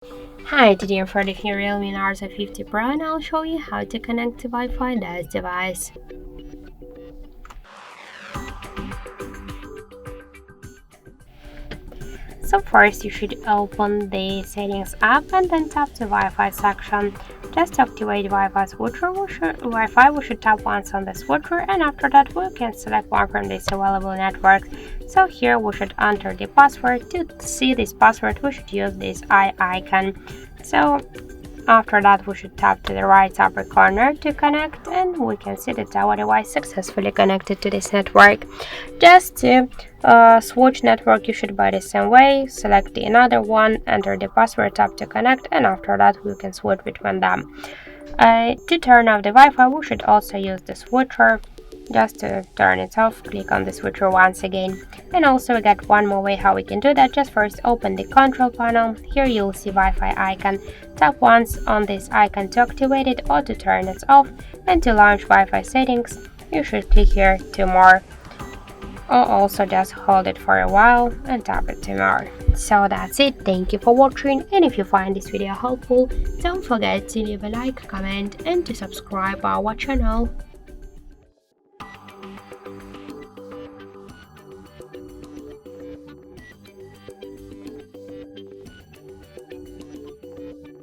Hi, today I'm for the new REALME Narzo 50 Pro and I'll show you how to connect to Wi-Fi on this device. So first you should open the settings app and then tap the Wi-Fi section. Just to activate Wi-Fi switcher, we should tap once on the switcher, and after that we can select one from these available networks. So here we should enter the password. To see this password we should use this eye icon. So after that we should tap to the right upper corner to connect, and we can see that our device successfully connected to this network. Just to switch network you should buy the same way, select the another one, enter the password, tap to connect, and after that we can switch between them. To turn off the Wi-Fi we should also use the switcher. Just to turn it off, click on the switcher once again. And also we got one more way how we can do that. Just first open the control panel. Here you'll see Wi-Fi icon. Tap once on this icon to activate it or to turn it off. And to launch Wi-Fi settings, you should click here to more, or also just hold it for a while and tap it to more. So that's it. Thank you for watching, and if you find this video helpful, don't forget to leave a like, comment and to subscribe our channel.